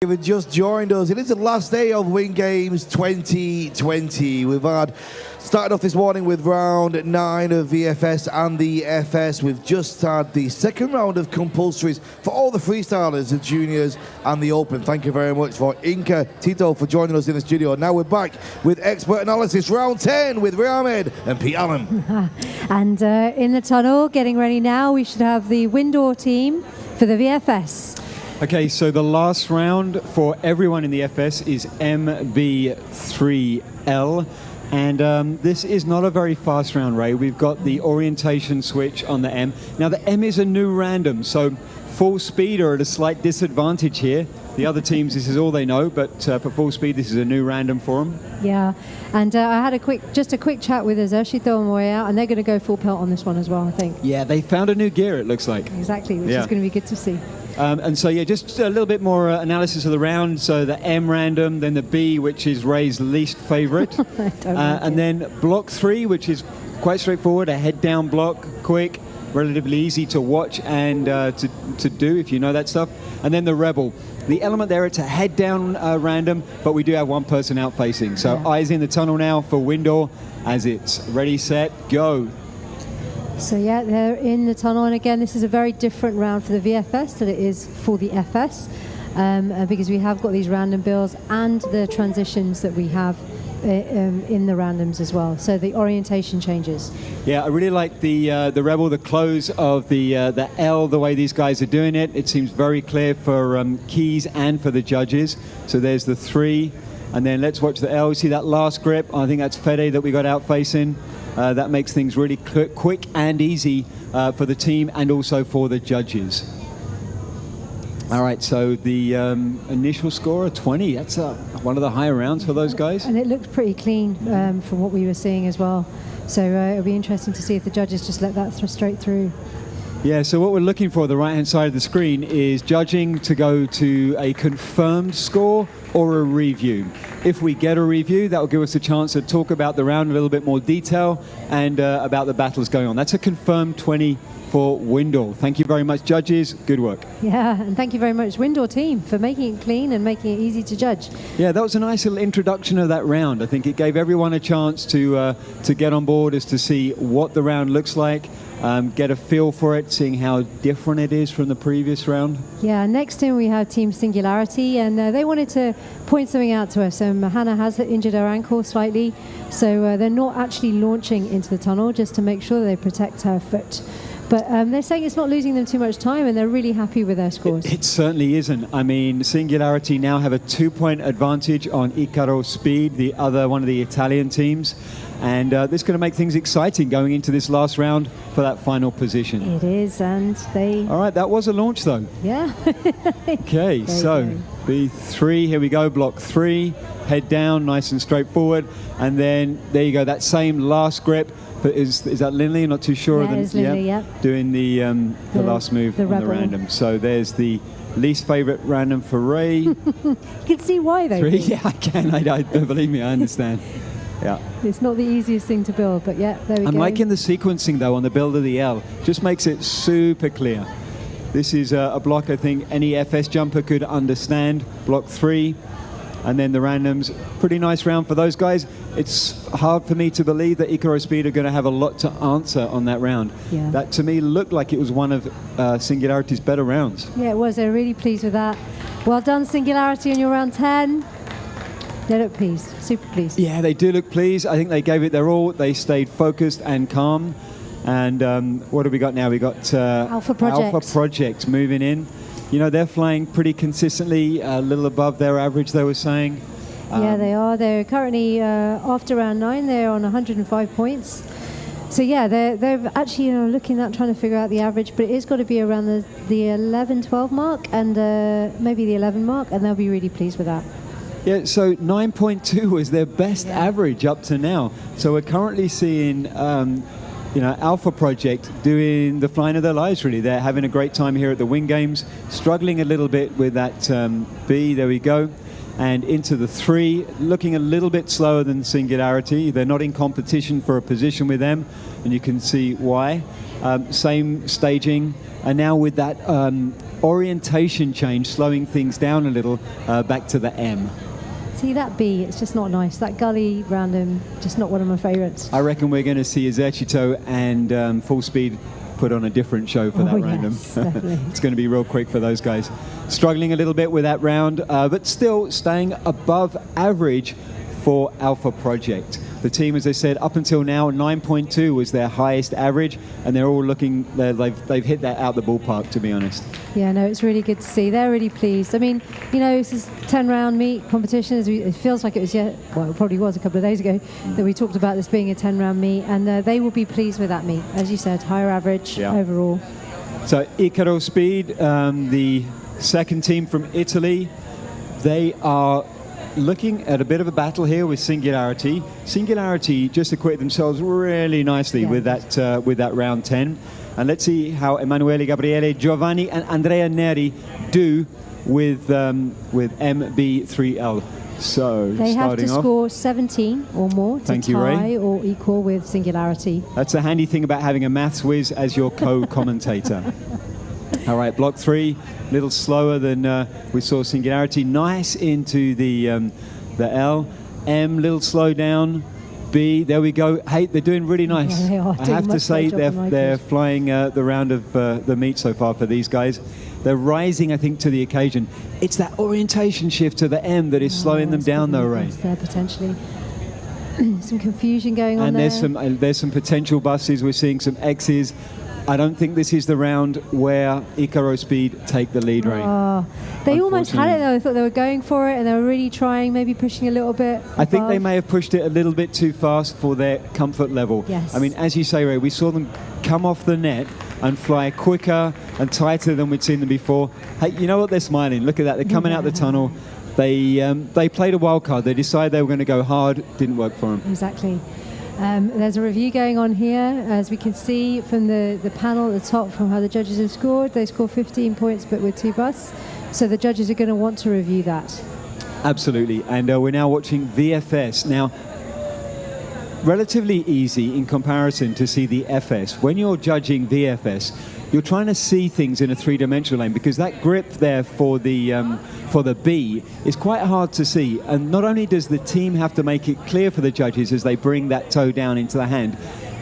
You've just joined us. It is the last day of Win Games 2020. We've started off this morning with round 9 of VFS and the FS. We've just had the second round of compulsories for all the freestylers, the juniors and the open. Thank you very much for Inka, Tito for joining us in the studio. Now we're back with expert analysis, round 10 with Ray Ahmed and Pete Allen. And in the tunnel, getting ready now, we should have the Windoor team for the VFS. Okay, so the last round for everyone in the FS is MB3L. And this is not a very fast round, Ray. We've got the orientation switch on the M. Now, the M is a new random, so full speed are at a slight disadvantage here. The other teams, this is all they know, but for full speed, this is a new random for them. Yeah, and I had just a quick chat with Azershito and Way out, and they're going to go full pelt on this one as well, I think. Yeah, they found a new gear, it looks like. Exactly, which is going to be good to see. And so, yeah, just a little bit more analysis of the round. So the M random, then the B, which is Ray's least favorite. And then block 3, which is quite straightforward, a head-down block, quick, relatively easy to watch and to do if you know that stuff. And then the RedBull. The element there, it's a head-down random, but we do have one person out-facing. So eyes in the tunnel now for Windoor as it's ready, set, go. So yeah, they're in the tunnel, and again, this is a very different round for the VFS than it is for the FS, because we have got these random builds and the transitions that we have in the randoms as well. So the orientation changes. Yeah, I really like the RedBull, the close of the L, the way these guys are doing it. It seems very clear for keys and for the judges. So there's the 3, and then let's watch the L. You see that last grip? I think that's Fede that we got out facing. That makes things really quick and easy for the team and also for the judges. All right, so the initial score of 20, that's one of the higher rounds for those guys. And it looks pretty clean from what we were seeing as well. So it'll be interesting to see if the judges just let that straight through. Yeah, so what we're looking for, the right-hand side of the screen, is judging to go to a confirmed score or a review. If we get a review, that will give us a chance to talk about the round in a little bit more detail and about the battles going on. That's a confirmed 20 for Windoor. Thank you very much, judges. Good work. Yeah, and thank you very much, Windoor team, for making it clean and making it easy to judge. Yeah, that was a nice little introduction of that round. I think it gave everyone a chance to get on board as to see what the round looks like. Get a feel for it, seeing how different it is from the previous round. Yeah, next in we have Team Singularity, and they wanted to point something out to us. Hannah has injured her ankle slightly, so they're not actually launching into the tunnel just to make sure they protect her foot. But they're saying it's not losing them too much time, and they're really happy with their scores. It certainly isn't. I mean, Singularity now have a 2-point advantage on Icaro Speed, the other one of the Italian teams. And this is going to make things exciting going into this last round for that final position. It is, and they... All right, that was a launch, though. Yeah. Okay, so B3, here we go, block 3, head down, nice and straightforward. And then, there you go, that same last grip. Is that Lindley? I'm not too sure. Yeah, it's Lindley, yeah. Doing the last move on the random. So there's the least favorite random for Ray. You can see why, though. 3, yeah, I can. I believe me, I understand. Yeah. It's not the easiest thing to build, but yeah, there we go. I'm liking the sequencing, though, on the build of the L. Just makes it super clear. This is a block I think any FS jumper could understand. Block 3. And then the randoms, pretty nice round for those guys. It's hard for me to believe that Icaro Speed are going to have a lot to answer on that round. Yeah. That, to me, looked like it was one of Singularity's better rounds. Yeah, it was. They're really pleased with that. Well done, Singularity, on your round 10. They look pleased, super pleased. Yeah, they do look pleased. I think they gave it their all. They stayed focused and calm. And what have we got now? We got Alpha Project moving in. You know, they're flying pretty consistently, a little above their average, they were saying. Yeah, they are. They're currently, after round 9, they're on 105 points. So yeah, they're actually looking at trying to figure out the average, but it is got to be around the 11, 12 mark and maybe the 11 mark, and they'll be really pleased with that. Yeah, so 9.2 was their best average up to now. So we're currently seeing Alpha Project doing the flying of their lives, really. They're having a great time here at the Win Games, struggling a little bit with that B. There we go. and into the 3, looking a little bit slower than Singularity. They're not in competition for a position with them, and you can see why. Same staging, and now with that orientation change, slowing things down a little, back to the M. See that B, it's just not nice. That gully random, just not one of my favourites. I reckon we're going to see Esercito and Full Speed put on a different show for that random. Yes, definitely. It's going to be real quick for those guys. Struggling a little bit with that round, but still staying above average for Alpha Project. The team, as I said, up until now, 9.2 was their highest average, and they're all looking, they've hit that out the ballpark, to be honest. Yeah, no, it's really good to see. They're really pleased. I mean, you know, this is 10-round meet competition. It feels like it was it probably was a couple of days ago that we talked about this being a 10-round meet, and they will be pleased with that meet. As you said, higher average overall. So Icaro Speed, the second team from Italy, they are looking at a bit of a battle here with Singularity. Singularity just acquitted themselves really nicely with that round 10. And let's see how Emanuele, Gabriele, Giovanni and Andrea Neri do with MB3L. So they have to score 17 or more to tie or equal with Singularity. That's the handy thing about having a maths whiz as your co-commentator. All right, block 3, a little slower than we saw Singularity. Nice into the L. M, little slow down. B, there we go. Hey, they're doing really nice. Yeah, they are. I have to say they're flying the round of the meet so far for these guys. They're rising, I think, to the occasion. It's that orientation shift to the M that is slowing them down, though, Ray. There potentially. Some confusion going on there. And there's some potential buses. We're seeing some X's. I don't think this is the round where Icaro Speed take the lead, Ray. They almost had it, though. I thought they were going for it, and they were really trying, maybe pushing a little bit above. I think they may have pushed it a little bit too fast for their comfort level. Yes. I mean, as you say, Ray, we saw them come off the net and fly quicker and tighter than we'd seen them before. Hey, you know what? They're smiling. Look at that. They're coming out the tunnel. They played a wild card. They decided they were going to go hard. Didn't work for them. Exactly. There's a review going on here, as we can see from the panel at the top from how the judges have scored. They scored 15 points, but with 2 busts. So the judges are going to want to review that. Absolutely. And we're now watching VFS. Now, relatively easy in comparison to see the FS. When you're judging VFS, you're trying to see things in a 3-dimensional lane, because that grip there for the B is quite hard to see. And not only does the team have to make it clear for the judges as they bring that toe down into the hand,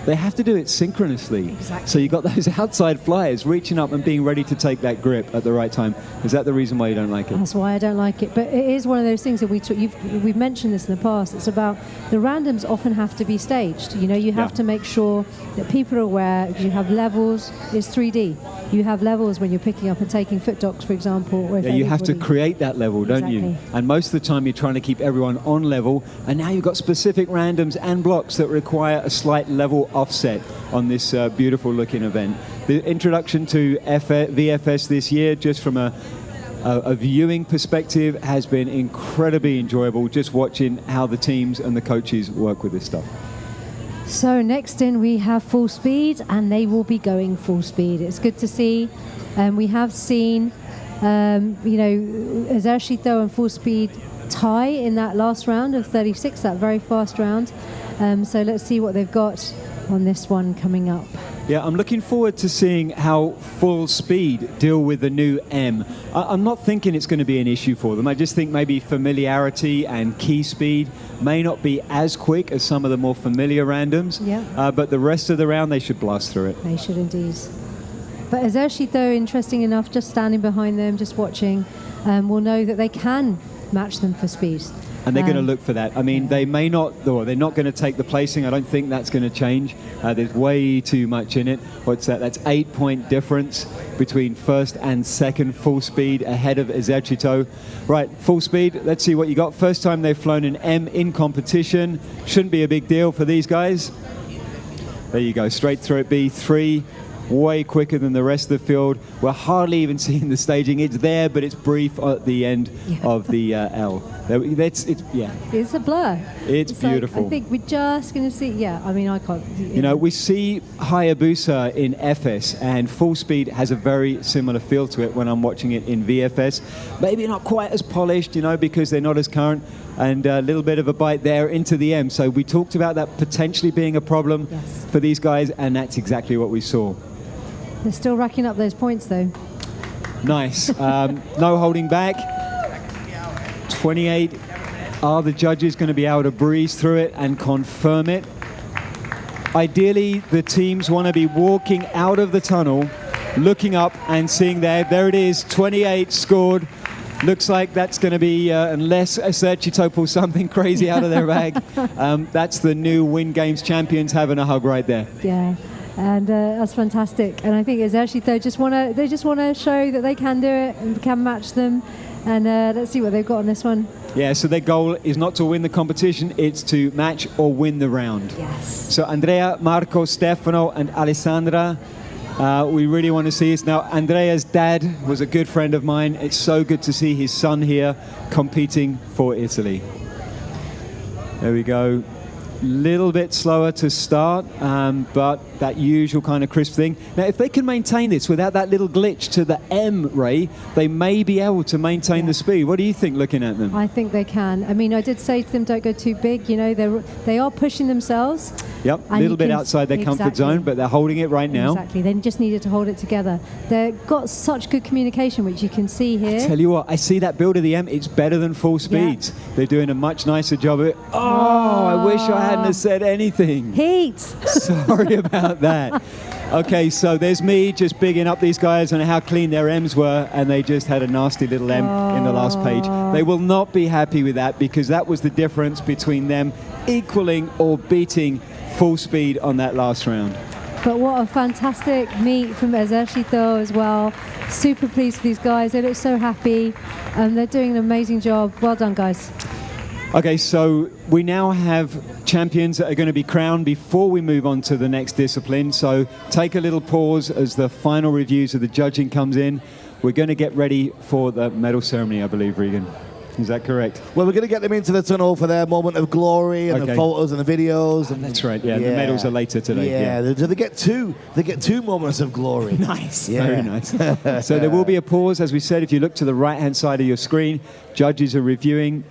they have to do it synchronously. Exactly. So you've got those outside flyers reaching up and being ready to take that grip at the right time. Is that the reason why you don't like it? That's why I don't like it. But it is one of those things that we've mentioned this in the past. It's about the randoms often have to be staged. You know, you have to make sure that people are aware. You have levels. It's 3D. You have levels when you're picking up and taking foot docks, for example. Or you have to create that level, don't you? And most of the time you're trying to keep everyone on level. And now you've got specific randoms and blocks that require a slight level offset on this beautiful looking event. The introduction to VFS this year, just from a viewing perspective, has been incredibly enjoyable, just watching how the teams and the coaches work with this stuff. So next in we have Full Speed, and they will be going full speed. It's good to see. We have seen Esercito and Full Speed tie in that last round of 36, that very fast round. So let's see what they've got on this one coming up. Yeah, I'm looking forward to seeing how Full Speed deal with the new M. I'm not thinking it's going to be an issue for them. I just think maybe familiarity and key speed may not be as quick as some of the more familiar randoms. Yeah. But the rest of the round, they should blast through it. They should indeed. But Esercito, interesting enough, just standing behind them, just watching, will know that they can match them for speed. And they're going to look for that. I mean, they may not, or they're not going to take the placing. I don't think that's going to change. There's way too much in it. What's that? That's 8-point difference between first and second Full Speed ahead of Esercito. Right, Full Speed, let's see what you got. First time they've flown an M in competition. Shouldn't be a big deal for these guys. There you go, straight through it, B3. Way quicker than the rest of the field. We're hardly even seeing the staging. It's there, but it's brief at the end of the L. Yeah. It's a blur. It's like, beautiful. I think we're just going to see. Yeah, I mean, I can't. You know, we see Hayabusa in FS, and Full Speed has a very similar feel to it when I'm watching it in VFS. Maybe not quite as polished, you know, because they're not as current, and a little bit of a bite there into the M. So we talked about that potentially being a problem for these guys, and that's exactly what we saw. They're still racking up those points, though. Nice. No holding back. 28. Are the judges going to be able to breeze through it and confirm it? Ideally, the teams want to be walking out of the tunnel, looking up and seeing there it is, 28 scored. Looks like that's going to be, unless Acerchito pulls something crazy out of their bag, that's the new Win Games champions having a hug right there. Yeah. And that's fantastic. And I think Acerchito they just want to show that they can do it and can match them. And let's see what they've got on this one. Yeah, so their goal is not to win the competition, it's to match or win the round. Yes. So Andrea, Marco, Stefano, and Alessandra, we really want to see this. Now, Andrea's dad was a good friend of mine. It's so good to see his son here competing for Italy. There we go. Little bit slower to start, but that usual kind of crisp thing. Now, if they can maintain this without that little glitch to the M, Ray, they may be able to maintain the speed. What do you think, looking at them? I think they can. I mean, I did say to them, don't go too big. You know, they are pushing themselves. Yep, a little bit outside their comfort zone, but they're holding it right now. Exactly, they just needed to hold it together. They've got such good communication, which you can see here. I tell you what, I see that build of the M, it's better than Full Speeds. Yeah. They're doing a much nicer job of it. Oh, I wish I hadn't have said anything. Heat! Sorry about that. Okay, so there's me just bigging up these guys on how clean their M's were, and they just had a nasty little M in the last page. They will not be happy with that, because that was the difference between them equaling or beating Full Speed on that last round. But what a fantastic meet from Acerchito as well. Super pleased with these guys. They look so happy, and they're doing an amazing job. Well done, guys. Okay, so we now have champions that are going to be crowned before we move on to the next discipline. So take a little pause as the final reviews of the judging comes in. We're going to get ready for the medal ceremony, I believe, Regan. Is that correct? Well, we're going to get them into the tunnel for their moment of glory and the photos and the videos. And that's right. Yeah, the medals are later today. Yeah, they get two moments of glory. Nice. Yeah. Very nice. So there will be a pause, as we said. If you look to the right-hand side of your screen, judges are reviewing.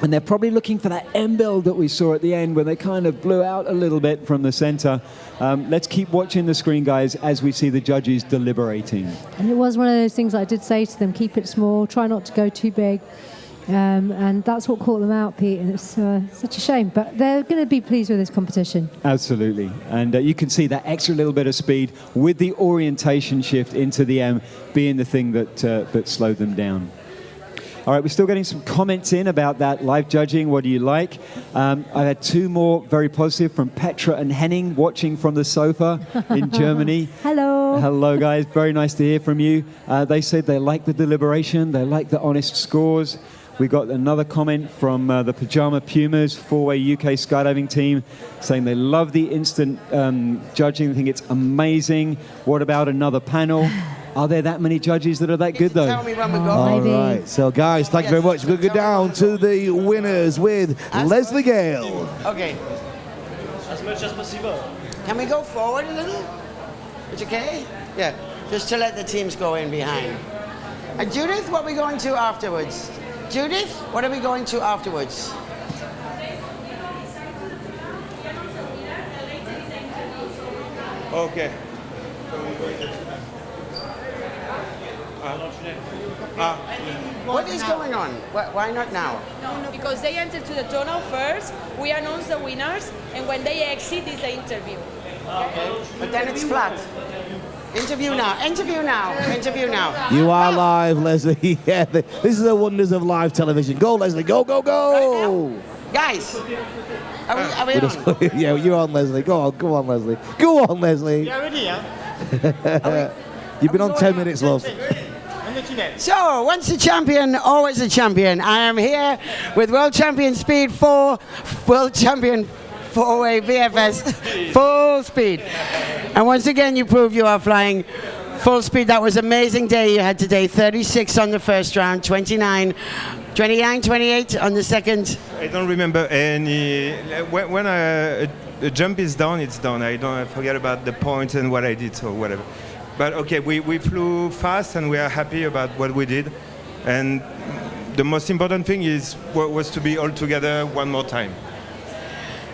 And they're probably looking for that M build that we saw at the end when they kind of blew out a little bit from the center. Let's keep watching the screen, guys, as we see the judges deliberating. And it was one of those things I did say to them, keep it small, try not to go too big. And that's what caught them out, Pete, and it's such a shame. But they're going to be pleased with this competition. Absolutely. And you can see that extra little bit of speed with the orientation shift into the M being the thing that slowed them down. All right, we're still getting some comments in about that live judging. What do you like? I had two more very positive from Petra and Henning watching from the sofa in Germany. Hello. Hello, guys. Very nice to hear from you. They said they like the deliberation. They like the honest scores. We got another comment from the Pajama Pumas 4-way UK skydiving team saying they love the instant judging. They think it's amazing. What about another panel? Are there that many judges that are that good, though? Tell me when we go. All right. So, guys, thank you very much. We'll go down to the winners with Leslie Gale. Okay. As much as possible. Can we go forward a little? It's okay? Yeah. Just to let the teams go in behind. Judith, what are we going to afterwards? Judith, what are we going to afterwards? Okay. What is going on? Why not now? No, because they enter to the tunnel first, we announce the winners, and when they exit, is the interview. Okay. But then it's flat. Interview now, interview now, interview now. You are live, Leslie. Yeah, this is the wonders of live television. Go, Leslie, go, go, go! Right, guys, are we on? Yeah, you're on, Leslie. Go on, Leslie. Go on, Leslie. You ready, yeah? You've been on 10 minutes, love. So, once a champion, always a champion. I am here with World Champion Speed 4, World Champion 4-way VFS, full speed. And once again, you prove you are flying full speed. That was an amazing day you had today. 36 on the first round, 29 29, 28 on the second. I don't remember any. When a jump is done, it's done. I forget about the point and what I did or whatever. But okay, we flew fast and we are happy about what we did. And the most important thing was to be all together one more time.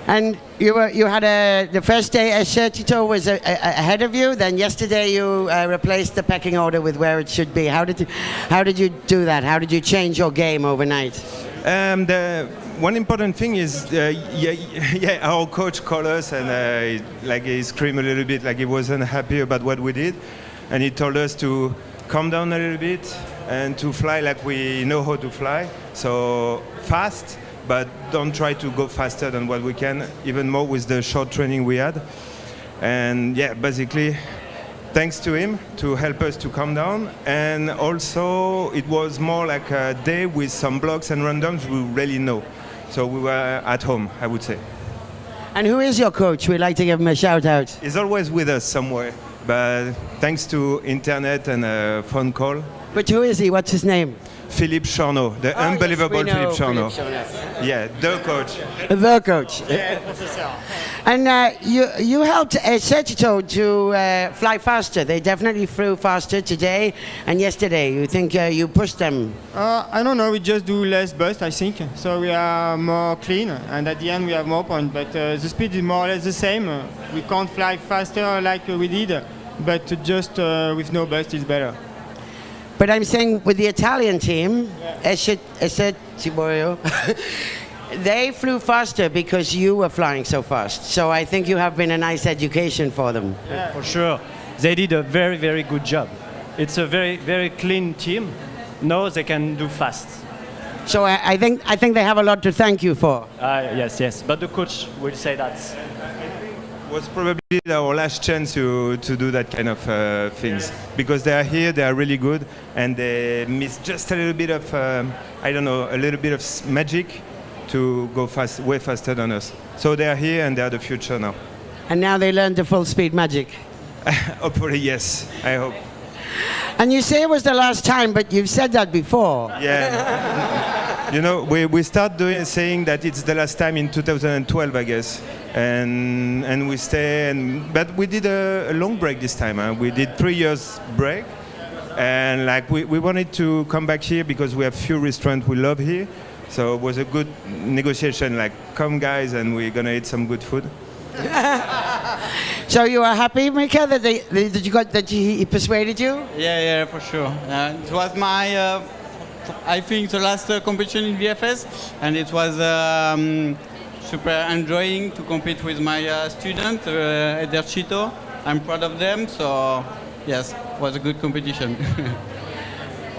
And you had the first day Esercito was ahead of you. Then yesterday you replaced the pecking order with where it should be. How did you do that? How did you change your game overnight? The one important thing is, our coach called us and he screamed a little bit, like he wasn't happy about what we did, and he told us to calm down a little bit and to fly like we know how to fly. So fast, but don't try to go faster than what we can, even more with the short training we had. And yeah, basically, thanks to him to help us to calm down. And also, it was more like a day with some blocks and randoms we really know. So we were at home, I would say. And who is your coach? We'd like to give him a shout out. He's always with us somewhere, but thanks to internet and a phone call. But who is he? What's his name? Philippe Charnot, the unbelievable Philippe Charnot. Yeah, the coach. The coach. And you helped Esercito to fly faster. They definitely flew faster today and yesterday. You think you pushed them? I don't know. We just do less burst, I think. So we are more clean, and at the end we have more points. But the speed is more or less the same. We can't fly faster like we did, but just with no burst is better. But I'm saying with the Italian team, Esercito, they flew faster because you were flying so fast. So I think you have been a nice education for them. Yeah, for sure. They did a very, very good job. It's a very, very clean team. Now they can do fast. So I think they have a lot to thank you for. Yes. But the coach will say that. Was probably our last chance to do that kind of things, because they are here, they are really good, and they miss just a little bit of a little bit of magic to go way faster than us. So they are here and they are the future now. And now they learned the full speed magic. Hopefully, yes, I hope. And you say it was the last time, but you've said that before. Yeah. You know, we start saying that it's the last time in 2012, I guess. And we stay, but we did a long break this time. Huh? We did 3 years break, and like we wanted to come back here because we have few restaurants we love here. So it was a good negotiation. Like, come guys, and we're gonna eat some good food. So you are happy, Mika, that he persuaded you? Yeah, for sure. It was my, I think, the last competition in VFS, and it was super enjoying to compete with my student, Esercito. I'm proud of them, so yes, it was a good competition.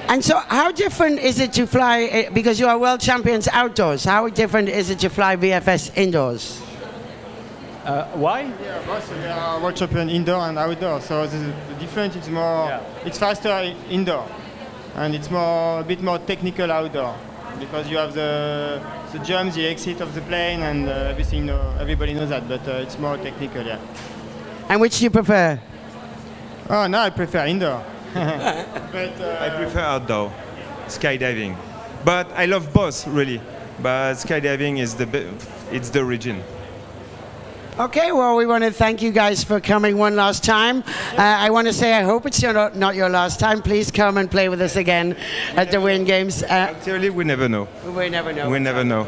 And so how different is it to fly, because you are world champions outdoors, how different is it to fly VFS indoors? Why? Yeah, both we are world champion indoor and outdoor. So the difference is more, it's faster indoor, and it's a bit more technical outdoor, because you have the jumps, the exit of the plane, and everything. Everybody knows that, but it's more technical, yeah. And which do you prefer? Oh, no, I prefer indoor. But, I prefer outdoor, skydiving. But I love both, really. But skydiving is it's the origin. Okay, well, we want to thank you guys for coming one last time. I want to say I hope it's not your last time. Please come and play with us again at the Win Games. Actually, we never know. We never know. We never know.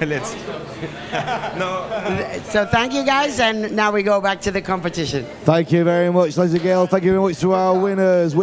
Let's. No. So thank you guys, and now we go back to the competition. Thank you very much, ladies and girls. Thank you very much to our winners.